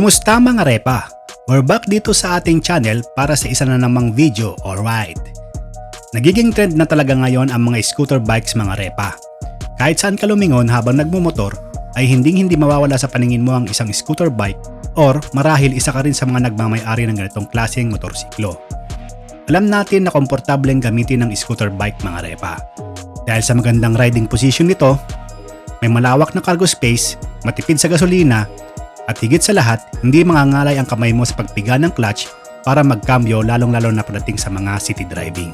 Kumusta mga repa? We're back dito sa ating channel para sa isa na namang video, alright. Nagiging trend na talaga ngayon ang mga scooter bikes mga repa. Kahit saan ka lumingon habang nagmumotor, ay hindi mawawala sa paningin mo ang isang scooter bike or marahil isa ka rin sa mga nagmamay-ari ng ganitong klaseng motorsiklo. Alam natin na komportableng gamitin ang scooter bike mga repa. Dahil sa magandang riding position nito, may malawak na cargo space, matipid sa gasolina, at higit sa lahat, hindi mangangalay ang kamay mo sa pagpiga ng clutch para magkambyo lalong-lalo na pagdating sa mga city driving.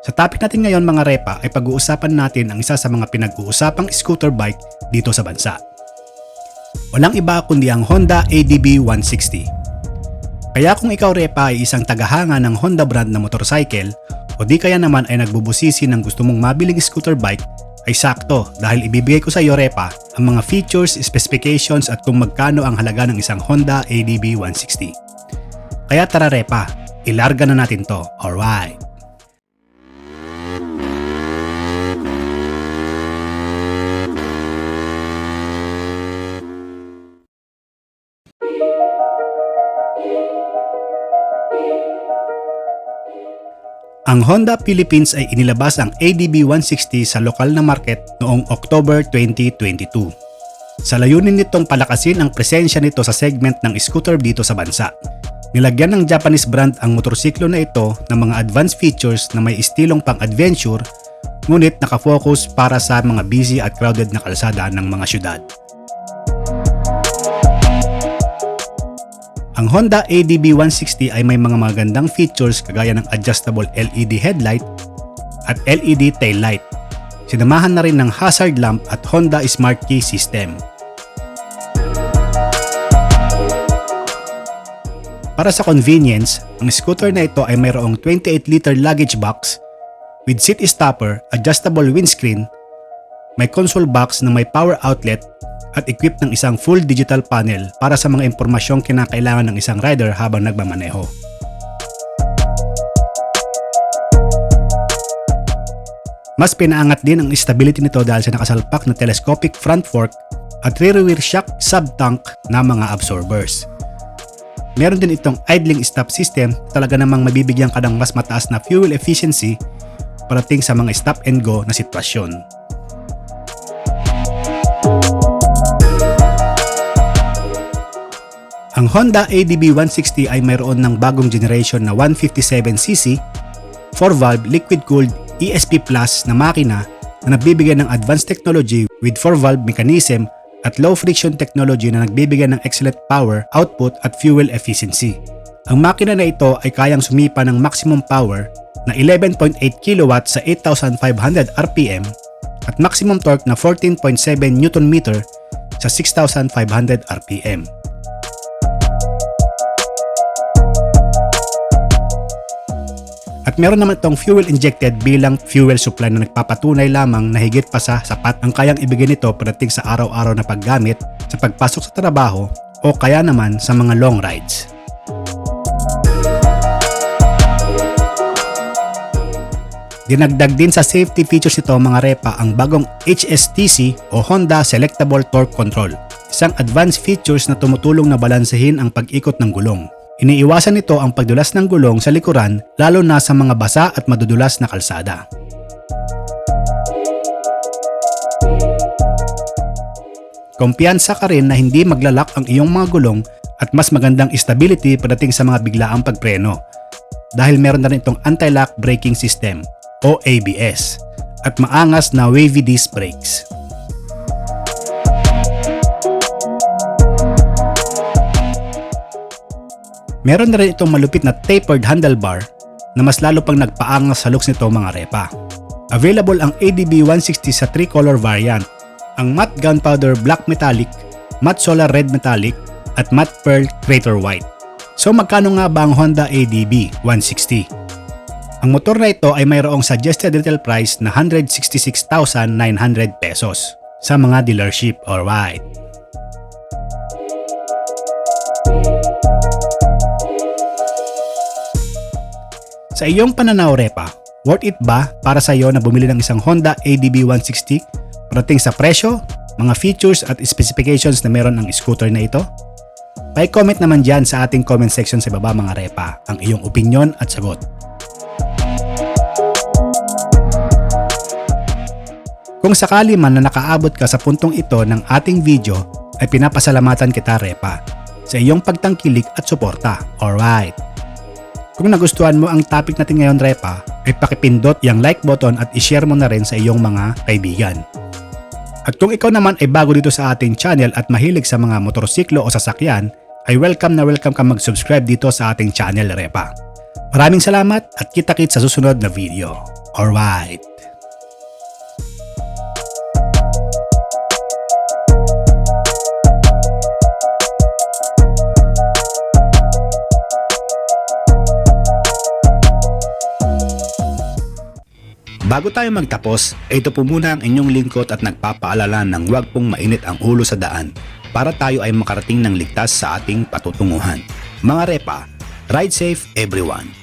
Sa topic natin ngayon mga repa ay pag-uusapan natin ang isa sa mga pinag-uusapang scooter bike dito sa bansa. Walang iba kundi ang Honda ADB 160. Kaya kung ikaw repa ay isang tagahanga ng Honda brand na motorcycle o di kaya naman ay nagbubusisi ng gusto mong mabiling scooter bike, ay sakto dahil ibibigay ko sa iyo repa ang mga features, specifications at kung magkano ang halaga ng isang Honda ADB 160. Kaya tara repa, ilarga na natin to, alright! Ang Honda Philippines ay inilabas ang ADB 160 sa lokal na market noong October 2022. Sa layunin nitong palakasin ang presensya nito sa segment ng scooter dito sa bansa. Nilagyan ng Japanese brand ang motorsiklo na ito ng mga advanced features na may estilong pang-adventure ngunit nakafocus para sa mga busy at crowded na kalsada ng mga syudad. Ang Honda ADB 160 ay may mga magandang features kagaya ng adjustable LED headlight at LED taillight. Sinamahan na rin ng hazard lamp at Honda Smart Key system. Para sa convenience, ang scooter na ito ay mayroong 28-liter luggage box with seat stopper, adjustable windscreen, may console box na may power outlet at equipped ng isang full digital panel para sa mga impormasyong kinakailangan ng isang rider habang nagmamaneho. Mas pinaangat din ang stability nito dahil sa nakasalpak na telescopic front fork at rear shock sub-tank na mga absorbers. Meron din itong idling stop system, talaga namang mabibigyan ka ng mas mataas na fuel efficiency parating sa mga stop and go na sitwasyon. Ang Honda ADB 160 ay mayroon ng bagong generation na 157cc, 4-valve liquid-cooled ESP Plus na makina na nagbibigay ng advanced technology with 4-valve mechanism at low-friction technology na nagbibigay ng excellent power, output at fuel efficiency. Ang makina na ito ay kayang sumipa ng maximum power na 11.8 kW sa 8,500 RPM at maximum torque na 14.7 Nm sa 6,500 RPM. At meron naman itong fuel injected bilang fuel supply na nagpapatunay lamang na higit pa sa sapat ang kayang ibigay nito pagdating sa araw-araw na paggamit sa pagpasok sa trabaho o kaya naman sa mga long rides. Dinagdag din sa safety features nito mga repa ang bagong HSTC o Honda Selectable Torque Control, isang advanced features na tumutulong na balansehin ang pag-ikot ng gulong. Iniiwasan nito ang pagdulas ng gulong sa likuran lalo na sa mga basa at madudulas na kalsada. Kumpiyansa ka rin na hindi maglalak ang iyong mga gulong at mas magandang stability pagdating sa mga biglaang pagpreno dahil meron na rin itong anti-lock braking system o ABS at maangas na wavy disc brakes. Meron na rin itong malupit na tapered handlebar na mas lalo pang nagpaangas sa looks nito mga repa. Available ang ADB 160 sa 3-color variant, ang matte gunpowder black metallic, matte solar red metallic, at matte pearl crater white. So magkano nga ba ang Honda ADB 160? Ang motor na ito ay mayroong suggested retail price na 166,900 pesos sa mga dealership, alright. Sa iyong pananaw repa, worth it ba para sa iyo na bumili ng isang Honda ADB 160 Parating sa presyo, mga features at specifications na meron ang scooter na ito? Pa-comment naman dyan sa ating comment section sa baba mga repa ang iyong opinyon at sagot. Kung sakali man na nakaabot ka sa puntong ito ng ating video, ay pinapasalamatan kita repa sa iyong pagtangkilik at suporta. Alright! Kung nagustuhan mo ang topic natin ngayon repa, ay pakipindot yung like button at ishare mo na rin sa iyong mga kaibigan. At kung ikaw naman ay bago dito sa ating channel at mahilig sa mga motorsiklo o sasakyan, ay welcome ka mag-subscribe dito sa ating channel repa. Maraming salamat at kita-kits sa susunod na video. Alright! Bago tayo magtapos, ito po muna ang inyong lingkod at nagpapaalala ng huwag pong mainit ang ulo sa daan para tayo ay makarating ng ligtas sa ating patutunguhan. Mga repa, ride safe everyone!